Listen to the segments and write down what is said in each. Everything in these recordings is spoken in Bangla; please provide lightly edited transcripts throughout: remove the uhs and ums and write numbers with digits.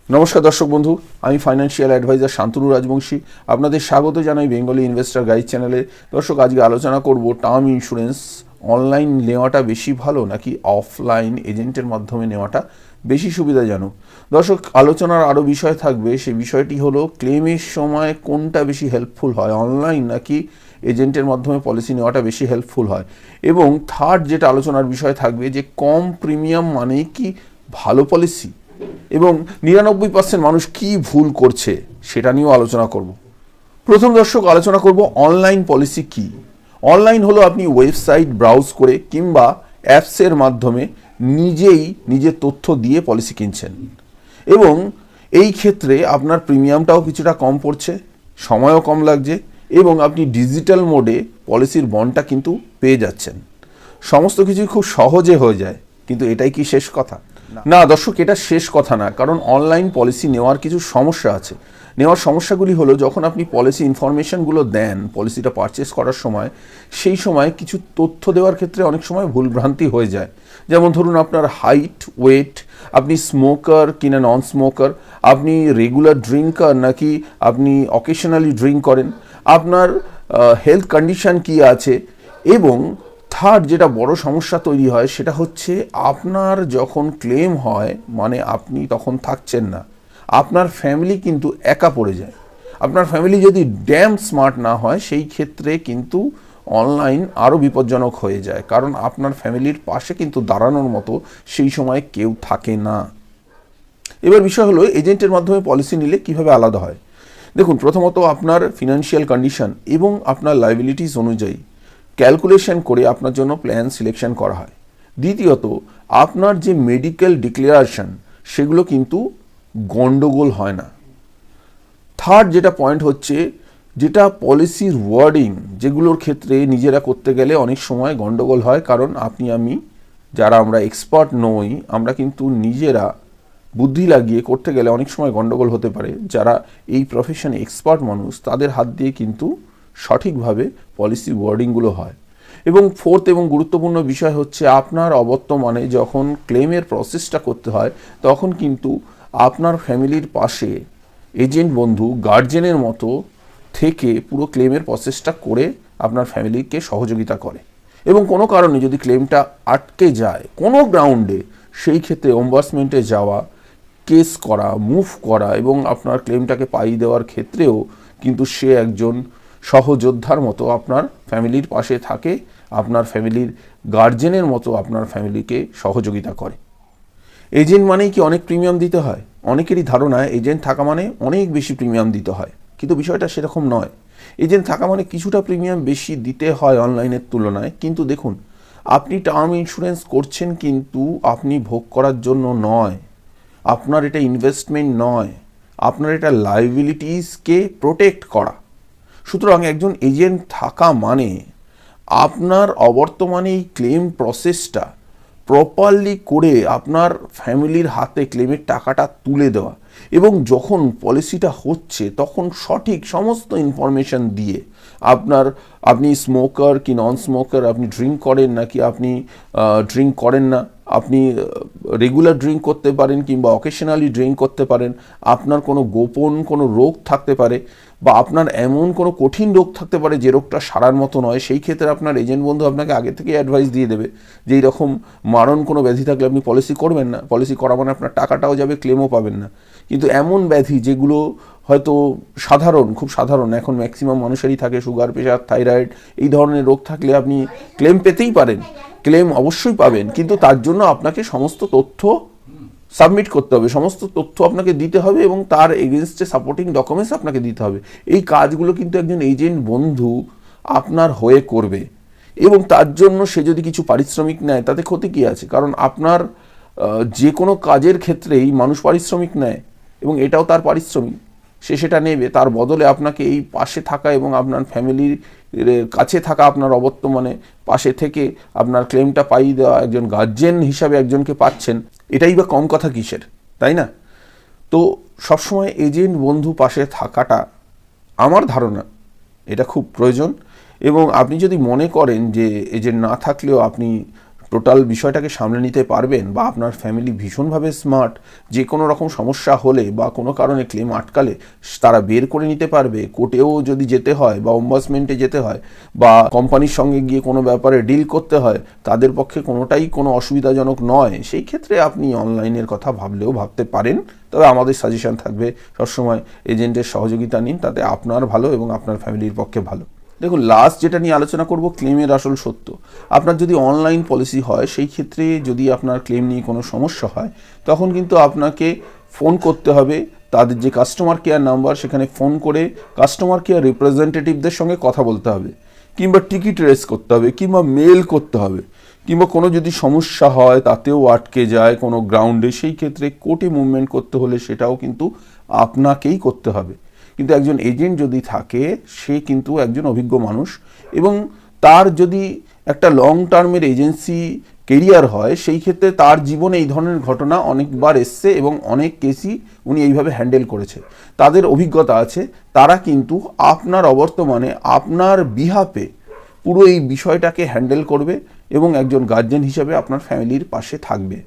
নমস্কার দর্শক বন্ধু, আমি ফাইন্যান্সিয়াল অ্যাডভাইজার শান্তনু রাজবংশী আপনাদের স্বাগত জানাই বেঙ্গলি ইনভেস্টর গাইড চ্যানেলে। দর্শক, আজকে আলোচনা করব টার্ম ইন্স্যুরেন্স অনলাইন নেওয়াটা বেশি ভালো নাকি অফলাইন এজেন্টের মাধ্যমে নেওয়াটা বেশি সুবিধাজনক। দর্শক, আলোচনার আরও বিষয় থাকবে, সেই বিষয়টি হলো ক্লেমের সময় কোনটা বেশি হেল্পফুল হয়, অনলাইন নাকি এজেন্টের মাধ্যমে পলিসি নেওয়াটা বেশি হেল্পফুল হয়। এবং থার্ড যেটা আলোচনার বিষয় থাকবে যে কম প্রিমিয়াম মানেই কি ভালো পলিসি, এবং 99% মানুষ কি ভুল করছে সেটা নিয়েও আলোচনা করব। প্রথম দর্শক, আলোচনা করব অনলাইন পলিসি কি। অনলাইন হলো আপনি ওয়েবসাইট ব্রাউজ করে কিংবা অ্যাপসের মাধ্যমে নিজেই নিজের তথ্য দিয়ে পলিসি কিনছেন, এবং এই ক্ষেত্রে আপনার প্রিমিয়ামটাও কিছুটা কম পড়ছে, সময়ও কম লাগছে, এবং আপনি ডিজিটাল মোডে পলিসির বন্ডটা কিন্তু পেয়ে যাচ্ছেন। সমস্ত কিছুই খুব সহজে হয়ে যায়, কিন্তু এটাই কি শেষ কথা? না দর্শক, এটা শেষ কথা না, কারণ অনলাইন পলিসি নেওয়ার কিছু সমস্যা আছে। নেওয়ার সমস্যাগুলি হলো, যখন আপনি পলিসি ইনফরমেশনগুলো দেন পলিসিটা পারচেস করার সময়, সেই সময় কিছু তথ্য দেওয়ার ক্ষেত্রে অনেক সময় ভুলভ্রান্তি হয়ে যায়। যেমন ধরুন, আপনার হাইট, ওয়েট, আপনি স্মোকার কিনা নন স্মোকার, আপনি রেগুলার ড্রিঙ্কার নাকি আপনি অকেশনালি ড্রিঙ্ক করেন, আপনার হেলথ কন্ডিশন কি আছে, এবং থার্ড যেটা বড় সমস্যা তৈরি হয় সেটা হচ্ছে আপনার যখন ক্লেম হয় মানে আপনি তখন থাকছেন না, আপনার ফ্যামিলি কিন্তু একা পড়ে যায়। আপনার ফ্যামিলি যদি ড্যাম স্মার্ট না হয়, সেই ক্ষেত্রে কিন্তু অনলাইন আরও বিপজ্জনক হয়ে যায়, কারণ আপনার ফ্যামিলির পাশে কিন্তু দাঁড়ানোর মতো সেই সময় কেউ থাকে না। এবার বিষয় হলো এজেন্টের মাধ্যমে পলিসি নিলে কিভাবে আলাদা হয়। দেখুন, প্রথমত আপনার ফিনান্সিয়াল কন্ডিশন এবং আপনার লায়াবিলিটিস অনুযায়ী ক্যালকুলেশন করে আপনার জন্য প্ল্যান সিলেকশন করা হয়। দ্বিতীয়ত, আপনার যে মেডিকেল ডিক্লারেশন সেগুলো কিন্তু গন্ডগোল হয় না। থার্ড যেটা পয়েন্ট হচ্ছে, যেটা পলিসির ওয়ার্ডিং, যেগুলোর ক্ষেত্রে নিজেরা করতে গেলে অনেক সময় গন্ডগোল হয়, কারণ আপনি আমি যারা আমরা এক্সপার্ট নই, আমরা কিন্তু নিজেরা বুদ্ধি লাগিয়ে করতে গেলে অনেক সময় গন্ডগোল হতে পারে। যারা এই প্রফেশনে এক্সপার্ট মানুষ, তাদের হাত দিয়ে কিন্তু সঠিকভাবে পলিসি ওয়ার্ডিংগুলো হয়। এবং ফোর্থ এবং গুরুত্বপূর্ণ বিষয় হচ্ছে, আপনার অবর্তমানে যখন ক্লেমের প্রসেসটা করতে হয়, তখন কিন্তু আপনার ফ্যামিলির পাশে এজেন্ট বন্ধু গার্জেনের মতো থেকে পুরো ক্লেমের প্রসেসটা করে আপনার ফ্যামিলিকে সহযোগিতা করে। এবং কোনো কারণে যদি ক্লেমটা আটকে যায় কোনো গ্রাউন্ডে, সেই ক্ষেত্রে অম্বাসমেন্টে যাওয়া, কেস করা, মুভ করা এবং আপনার ক্লেমটাকে পাইয়ে দেওয়ার ক্ষেত্রেও কিন্তু সে একজন সহযোদ্ধার মতো আপনার ফ্যামিলির পাশে থাকে, আপনার ফ্যামিলির গার্জেনের মতো আপনার ফ্যামিলিকে সহযোগিতা করে। এজেন্ট মানেই কি অনেক প্রিমিয়াম দিতে হয়? অনেকেরই ধারণা এজেন্ট থাকা মানে অনেক বেশি প্রিমিয়াম দিতে হয়, কিন্তু বিষয়টা সেরকম নয়। এজেন্ট থাকা মানে কিছুটা প্রিমিয়াম বেশি দিতে হয় অনলাইনের তুলনায়, কিন্তু দেখুন, আপনি টার্ম ইন্স্যুরেন্স করছেন কিন্তু আপনি ভোগ করার জন্য নয়, আপনার এটা ইনভেস্টমেন্ট নয়, আপনার এটা লায়াবিলিটিসকে প্রোটেক্ট করা। সুতরাং একজন এজেন্ট থাকা মানে আপনার অবর্তমানে এই ক্লেম প্রসেসটা প্রপারলি করে আপনার ফ্যামিলির হাতে ক্লেমের টাকাটা তুলে দেওয়া, এবং যখন পলিসিটা হচ্ছে তখন সঠিক সমস্ত ইনফরমেশন দিয়ে আপনি স্মোকার কি নন স্মোকার, আপনি ড্রিঙ্ক করেন নাকি আপনি ড্রিঙ্ক করেন না, আপনি রেগুলার ড্রিঙ্ক করতে পারেন কিংবা অকেশনালি ড্রিঙ্ক করতে পারেন, আপনার কোনো গোপন কোনো রোগ থাকতে পারে বা আপনার এমন কোনো কঠিন রোগ থাকতে পারে যে রোগটা সারার মতো নয়, সেই ক্ষেত্রে আপনার এজেন্ট বন্ধু আপনাকে আগে থেকে অ্যাডভাইস দিয়ে দেবে যে এইরকম মারণ কোনো ব্যাধি থাকলে আপনি পলিসি করবেন না, পলিসি করা মানে আপনার টাকাটাও যাবে, ক্লেমও পাবেন না। কিন্তু এমন ব্যাধি যেগুলো হয়তো সাধারণ, খুব সাধারণ, এখন ম্যাক্সিমাম মানুষেরই থাকে, সুগার, প্রেশার, থাইরয়েড, এই ধরনের রোগ থাকলে আপনি ক্লেম পেতেই পারেন, ক্লেম অবশ্যই পাবেন, কিন্তু তার জন্য আপনাকে সমস্ত তথ্য সাবমিট করতে হবে, সমস্ত তথ্য আপনাকে দিতে হবে এবং তার এগেনস্টে সাপোর্টিং ডকুমেন্টস আপনাকে দিতে হবে। এই কাজগুলো কিন্তু একজন এজেন্ট বন্ধু আপনার হয়ে করবে, এবং তার জন্য সে যদি কিছু পারিশ্রমিক নেয় তাতে ক্ষতি কী আছে? কারণ আপনার যে কোনো কাজের ক্ষেত্রেই মানুষ পারিশ্রমিক নেয়, এবং এটাও তার পারিশ্রমিক, সে সেটা নেবে। তার বদলে আপনাকে এই পাশে থাকা এবং আপনার ফ্যামিলির কাছে থাকা, আপনার অবর্তমানে পাশে থেকে আপনার ক্লেমটা পাইয়ে দেওয়া, একজন গার্জেন হিসাবে একজনকে পাচ্ছেন, এটাই বা কম কথা কিসের, তাই না? তো সবসময় এজেন্ট বন্ধু পাশে থাকাটা আমার ধারণা এটা খুব প্রয়োজন। এবং আপনি যদি মনে করেন যে এজেন্ট না থাকলেও আপনি টোটাল বিষয়টাকে সামলে নিতে পারবেন, বা আপনার ফ্যামিলি ভীষণভাবে স্মার্ট, যে কোনো রকম সমস্যা হলে বা কোনো কারণে ক্লেম আটকালে তারা বের করে নিতে পারবে, কোর্টেও যদি যেতে হয় বা অম্বাসমেন্টে যেতে হয় বা কোম্পানির সঙ্গে গিয়ে কোনো ব্যাপারে ডিল করতে হয়, তাদের পক্ষে কোনোটাই কোনো অসুবিধাজনক নয়। সেই ক্ষেত্রে আপনি অনলাইনের কথা ভাবলেও ভাবতে পারেন, তবে আমাদের সাজেশন থাকবে সবসময় এজেন্টের সহযোগিতা নিন, তাতে আপনার ভালো এবং আপনার ফ্যামিলির পক্ষে ভালো। দেখুন, লাস্ট যেটা নিয়ে আলোচনা করব, ক্লেমের আসল সত্য। আপনার যদি অনলাইন পলিসি হয়, সেই ক্ষেত্রে যদি আপনার ক্লেম নিয়ে কোনো সমস্যা হয়, তখন কিন্তু আপনাকে ফোন করতে হবে তাদের যে কাস্টমার কেয়ার নাম্বার, সেখানে ফোন করে কাস্টমার কেয়ার রিপ্রেজেন্টেটিভদের সঙ্গে কথা বলতে হবে, কিংবা টিকিট রেস করতে হবে, কিংবা মেল করতে হবে, কিংবা কোনো যদি সমস্যা হয় তাতেও আটকে যায় কোনো গ্রাউন্ডে, সেই ক্ষেত্রে কোর্টে মুভমেন্ট করতে হলে সেটাও কিন্তু আপনাকেই করতে হবে। কিন্তু একজন এজেন্ট যদি থাকে, সে কিন্তু একজন অভিজ্ঞ মানুষ, এবং তার যদি একটা লং টার্মের এজেন্সি কেরিয়ার হয়, সেই ক্ষেত্রে তার জীবনে এই ধরনের ঘটনা অনেকবার এসছে এবং অনেক কেসই উনি এইভাবে হ্যান্ডেল করেছে, তাদের অভিজ্ঞতা আছে। তারা কিন্তু আপনার অবর্তমানে আপনার বিহাফে পুরো এই বিষয়টাকে হ্যান্ডেল করবে এবং একজন গার্জেন হিসেবে আপনার ফ্যামিলির পাশে থাকবে।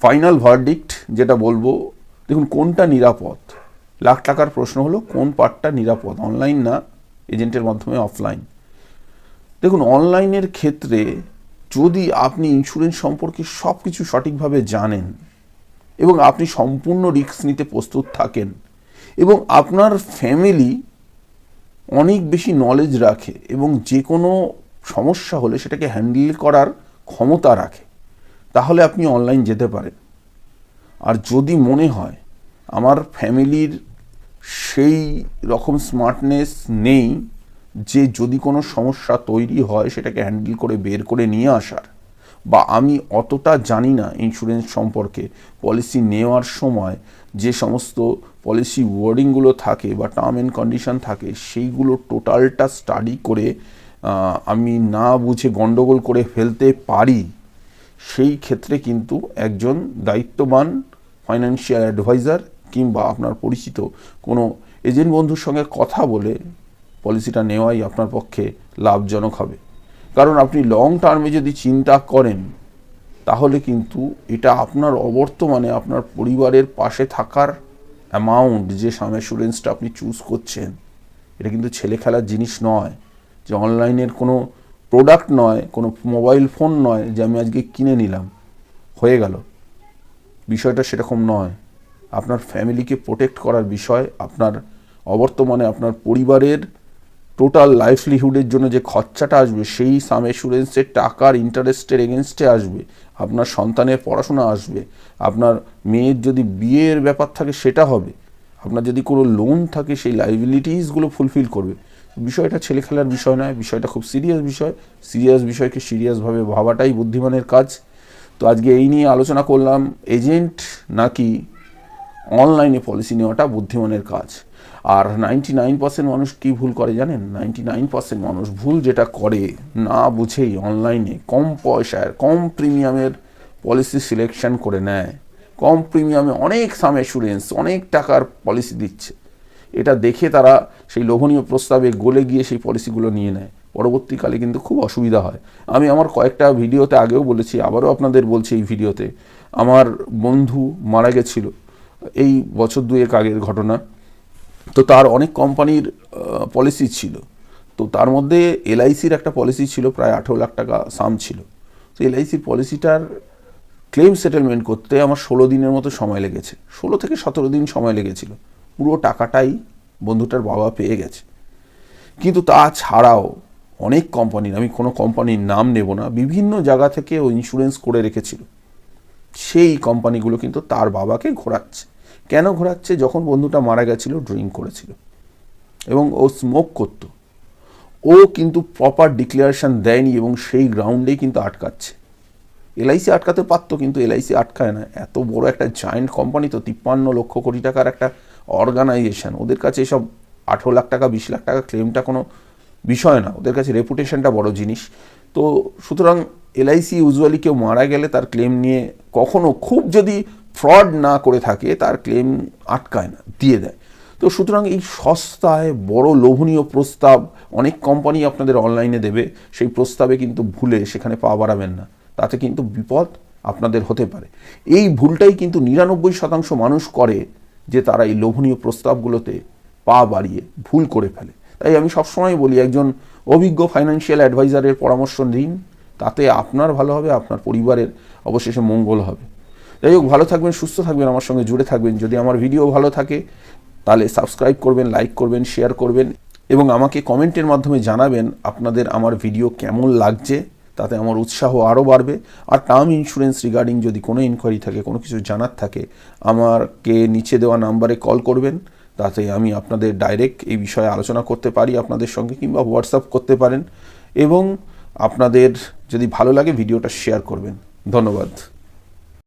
ফাইনাল ভার্ডিক্ট যেটা বলবো, দেখুন কোনটা নিরাপদ, লাখ টাকার প্রশ্ন হলো কোন পার্টটা নিরাপদ, অনলাইন না এজেন্টের মাধ্যমে অফলাইন। দেখুন, অনলাইনের ক্ষেত্রে যদি আপনি ইন্স্যুরেন্স সম্পর্কে সব কিছু সঠিকভাবে জানেন এবং আপনি সম্পূর্ণ রিস্ক নিতে প্রস্তুত থাকেন এবং আপনার ফ্যামিলি অনেক বেশি নলেজ রাখে এবং যে কোনো সমস্যা হলে সেটাকে হ্যান্ডেল করার ক্ষমতা রাখে, তাহলে আপনি অনলাইন যেতে পারেন। আর যদি মনে হয় আমার ফ্যামিলির সেই রকম স্মার্টনেস নেই যে যদি কোনো সমস্যা তৈরি হয় সেটাকে হ্যান্ডেল করে বের করে নিয়ে আসার, বা আমি অতটা জানি না ইন্স্যুরেন্স সম্পর্কে, পলিসি নেওয়ার সময় যে সমস্ত পলিসি ওয়ার্ডিংগুলো থাকে বা টার্ম অ্যান্ড কন্ডিশন থাকে, সেইগুলো টোটালটা স্টাডি করে আমি না বুঝে গন্ডগোল করে ফেলতে পারি, সেই ক্ষেত্রে কিন্তু একজন দায়িত্ববান ফাইন্যান্সিয়াল অ্যাডভাইজার কিংবা আপনার পরিচিত কোনো এজেন্ট বন্ধুর সঙ্গে কথা বলে পলিসিটা নেওয়াই আপনার পক্ষে লাভজনক হবে। কারণ আপনি লং টার্মে যদি চিন্তা করেন, তাহলে কিন্তু এটা আপনার অবর্তমানে আপনার পরিবারের পাশে থাকার অ্যামাউন্ট, যে সাম অ্যাসুরেন্সটা আপনি চুজ করছেন, এটা কিন্তু ছেলে খেলার জিনিস নয়, যে অনলাইনের কোনো প্রোডাক্ট নয়, কোনো মোবাইল ফোন নয় যে আমি আজকে কিনে নিলাম হয়ে গেল। বিষয়টা সেরকম নয়। আপনার ফ্যামিলিকে প্রোটেক্ট করার বিষয়, আপনার অবর্তমানে আপনার পরিবারের টোটাল লাইভলিহুডের জন্য যে খরচাটা আসবে, সেই সাম অ্যাসুরেন্সের টাকার ইন্টারেস্টের এগেনস্টে আসবে, আপনার সন্তানের পড়াশোনা আসবে, আপনার মেয়ের যদি বিয়ের ব্যাপার থাকে সেটা হবে, আপনার যদি কোনো লোন থাকে সেই লাইবিলিটিসগুলো ফুলফিল করবে। বিষয়টা ছেলে খেলার বিষয় নয়, বিষয়টা খুব সিরিয়াস বিষয়। সিরিয়াস বিষয়কে সিরিয়াসভাবে ভাবাটাই বুদ্ধিমানের কাজ। তো আজকে এই নিয়ে আলোচনা করলাম, এজেন্ট নাকি অনলাইনে পলিসি নেওয়াটা বুদ্ধিমানের কাজ। আর 99% মানুষ কি ভুল করে জানেন? 99% মানুষ ভুল যেটা করে, না বুঝেই অনলাইনে কম পয়সার কম প্রিমিয়ামের পলিসি সিলেকশন করে নেয়। কম প্রিমিয়ামে অনেক সাম অ্যাসুরেন্স, অনেক টাকার পলিসি দিচ্ছে, এটা দেখে তারা সেই লোভনীয় প্রস্তাবে গলে গিয়ে সেই পলিসিগুলো নিয়ে নেয়। পরবর্তীকালে কিন্তু খুব অসুবিধা হয়। আমি আমার কয়েকটা ভিডিওতে আগেও বলেছি, আবারও আপনাদের বলছি এই ভিডিওতে, আমার বন্ধু মারা গেছিল এই বছর দুয়েক আগের ঘটনা। তো তার অনেক কোম্পানির পলিসি ছিল, তো তার মধ্যে এলআইসির একটা পলিসি ছিল, প্রায় 18 লাখ টাকা সাম ছিল। তো এলআইসির পলিসিটার ক্লেম সেটেলমেন্ট করতে আমার 16 দিনের মতো সময় লেগেছে, 16 থেকে 17 দিন সময় লেগেছিল। পুরো টাকাটাই বন্ধুটার বাবা পেয়ে গেছে। কিন্তু তাছাড়াও অনেক কোম্পানির, আমি কোনো কোম্পানির নাম নেব না, বিভিন্ন জায়গা থেকে ও ইন্স্যুরেন্স করে রেখেছিল। সেই কোম্পানিগুলো কিন্তু তার বাবাকে ঘোরাচ্ছে। কেন ঘোরাচ্ছে? যখন বন্ধুটা মারা গেছিল ড্রিঙ্ক করেছিল এবং ও স্মোক করত। ও কিন্তু প্রপার ডিক্লারেশন দেয়নি এবং সেই গ্রাউন্ডেই কিন্তু আটকাচ্ছে। এলআইসি আটকাতে পারতো, কিন্তু এলআইসি আটকায় না। এত বড় একটা জায়েন্ট কোম্পানি, তো 53 লক্ষ কোটি টাকার একটা অর্গানাইজেশন, ওদের কাছে এসব 18 লাখ টাকা 20 লাখ টাকা ক্লেমটা কোনো বিষয় না, ওদের কাছে রেপুটেশনটা বড় জিনিস। তো সুতরাং এলআইসি ইউজুয়ালি কেউ মারা গেলে তার ক্লেম নিয়ে কখনো, খুব যদি ফ্রড না করে থাকে, তার ক্লেম আটকায় না, দিয়ে দেয়। তো সুতরাং এই সস্তায় বড় লোভনীয় প্রস্তাব অনেক কোম্পানি আপনাদের অনলাইনে দেবে, সেই প্রস্তাবে কিন্তু ভুলে সেখানে পা বাড়াবেন না। তাতে কিন্তু বিপদ আপনাদের হতে পারে। এই ভুলটাই কিন্তু 99% মানুষ করে, যে তারা এই লোভনীয় প্রস্তাবগুলোতে পা বাড়িয়ে ভুল করে ফেলে। তাই আমি সবসময় বলি, একজন অভিজ্ঞ ফাইন্যান্সিয়াল অ্যাডভাইজারের পরামর্শ নিন, তাতে আপনার ভালো হবে, আপনার পরিবারের অবশেষে মঙ্গল হবে। যাই হোক, ভালো থাকবেন, সুস্থ থাকবেন, আমার সঙ্গে জুড়ে থাকবেন। যদি আমার ভিডিও ভালো থাকে তাহলে সাবস্ক্রাইব করবেন, লাইক করবেন, শেয়ার করবেন এবং আমাকে কমেন্টের মাধ্যমে জানাবেন আপনাদের আমার ভিডিও কেমন লাগছে, তাতে আমার উৎসাহ আরও বাড়বে। আর টার্ম ইন্স্যুরেন্স রিগার্ডিং যদি কোনো ইনকোয়ারি থাকে, কোনো কিছু জানার থাকে, আমাকে নিচে দেওয়া নাম্বারে কল করবেন, তাতে আমি আপনাদের ডাইরেক্ট এই বিষয়ে আলোচনা করতে পারি আপনাদের সঙ্গে, কিংবা হোয়াটসঅ্যাপ করতে পারেন। এবং আপনাদের যদি ভালো লাগে ভিডিওটা শেয়ার করবেন। ধন্যবাদ।